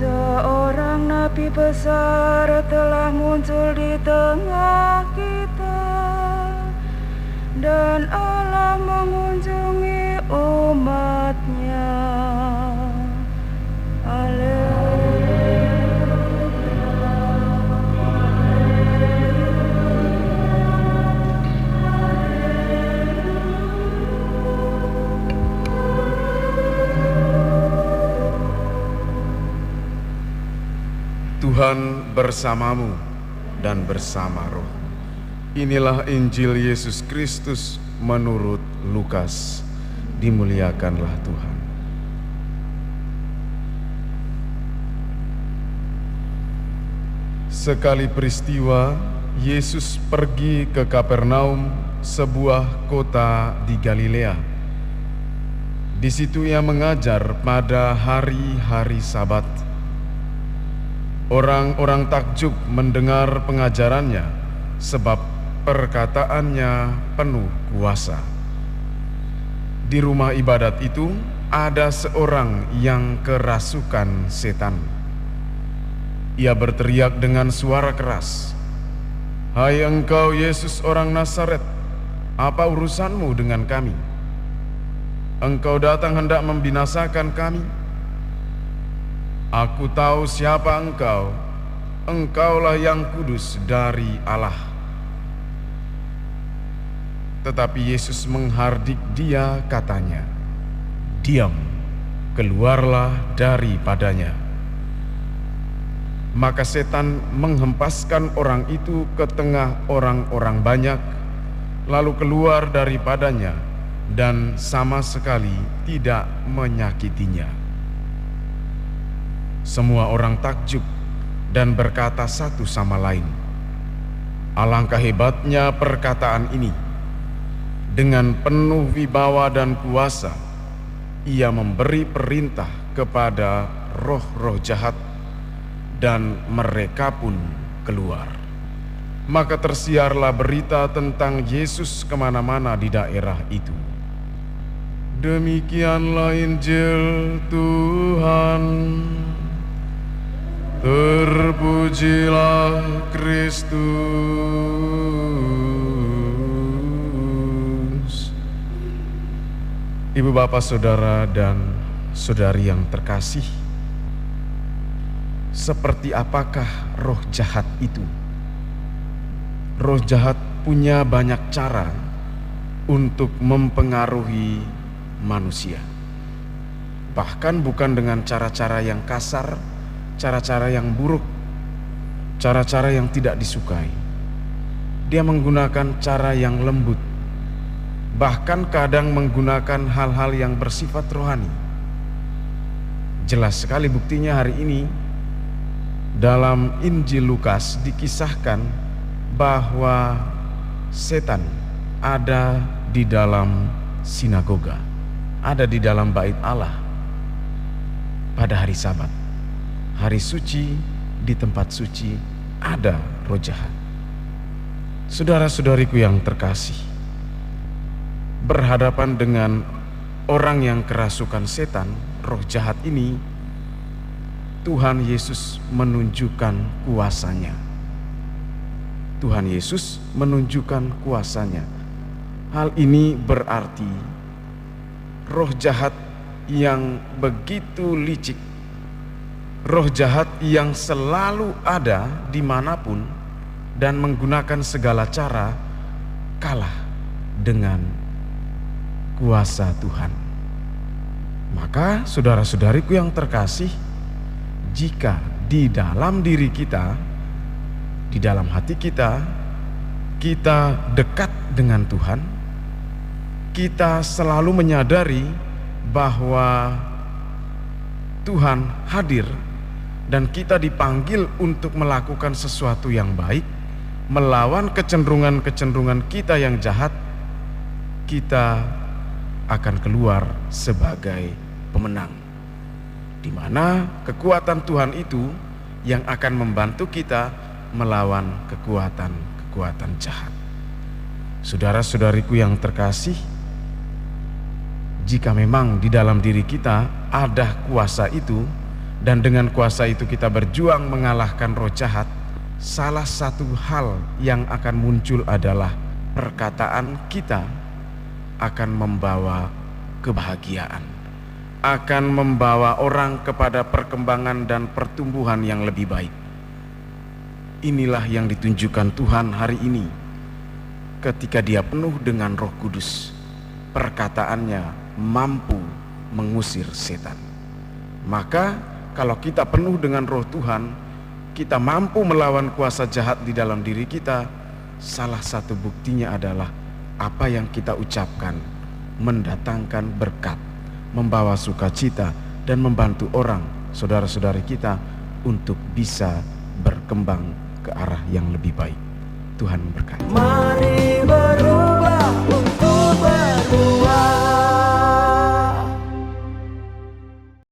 Seorang nabi besar telah muncul di tengah kita, dan Allah mengunjungi umat-Nya. Tuhan bersamamu dan bersama roh. Inilah Injil Yesus Kristus menurut Lukas. Dimuliakanlah Tuhan. Sekali peristiwa, Yesus pergi ke Kapernaum, sebuah kota di Galilea. Di situ ia mengajar pada hari-hari Sabat. Orang-orang takjub mendengar pengajarannya, sebab perkataannya penuh kuasa. Di rumah ibadat itu ada seorang yang kerasukan setan. Ia berteriak dengan suara keras, "Hai engkau Yesus orang Nazaret, apa urusanmu dengan kami? Engkau datang hendak membinasakan kami? Aku tahu siapa engkau, engkaulah yang kudus dari Allah." Tetapi Yesus menghardik dia, katanya, "Diam, keluarlah daripadanya." Maka setan menghempaskan orang itu ke tengah orang-orang banyak, lalu keluar daripadanya dan sama sekali tidak menyakitinya. Semua orang takjub dan berkata satu sama lain, "Alangkah hebatnya perkataan ini. Dengan penuh wibawa dan kuasa, ia memberi perintah kepada roh-roh jahat, dan mereka pun keluar." Maka tersiarlah berita tentang Yesus kemana-mana di daerah itu. Demikianlah Injil Tuhan. Terpujilah Kristus. Ibu, bapak, saudara, dan saudari yang terkasih, seperti apakah roh jahat itu? Roh jahat punya banyak cara untuk mempengaruhi manusia. Bahkan bukan dengan cara-cara yang kasar, cara-cara yang buruk, cara-cara yang tidak disukai. Dia menggunakan cara yang lembut, bahkan kadang menggunakan hal-hal yang bersifat rohani. Jelas sekali buktinya hari ini. Dalam Injil Lukas dikisahkan bahwa setan ada di dalam sinagoga, ada di dalam bait Allah pada hari Sabat. Hari suci, di tempat suci ada roh jahat. Saudara-saudariku yang terkasih, berhadapan dengan orang yang kerasukan setan, roh jahat ini, Tuhan Yesus menunjukkan kuasa-Nya. Tuhan Yesus menunjukkan kuasa-Nya. Hal ini berarti roh jahat yang begitu licik, roh jahat yang selalu ada dimanapun dan menggunakan segala cara, kalah dengan kuasa Tuhan. Maka saudara-saudariku yang terkasih, jika di dalam diri kita, di dalam hati kita kita dekat dengan Tuhan, kita selalu menyadari bahwa Tuhan hadir dan kita dipanggil untuk melakukan sesuatu yang baik, melawan kecenderungan-kecenderungan kita yang jahat, kita akan keluar sebagai pemenang, di mana kekuatan Tuhan itu yang akan membantu kita melawan kekuatan-kekuatan jahat. Saudara-saudariku yang terkasih, jika memang di dalam diri kita ada kuasa itu, dan dengan kuasa itu kita berjuang mengalahkan roh jahat, salah satu hal yang akan muncul adalah perkataan kita akan membawa kebahagiaan, akan membawa orang kepada perkembangan dan pertumbuhan yang lebih baik. Inilah yang ditunjukkan Tuhan hari ini ketika Dia penuh dengan Roh Kudus. Perkataannya mampu mengusir setan. Maka kalau kita penuh dengan Roh Tuhan, kita mampu melawan kuasa jahat di dalam diri kita. Salah satu buktinya adalah apa yang kita ucapkan mendatangkan berkat, membawa sukacita, dan membantu orang, saudara-saudari kita, untuk bisa berkembang ke arah yang lebih baik. Tuhan memberkati. Mari berubah untuk berubah.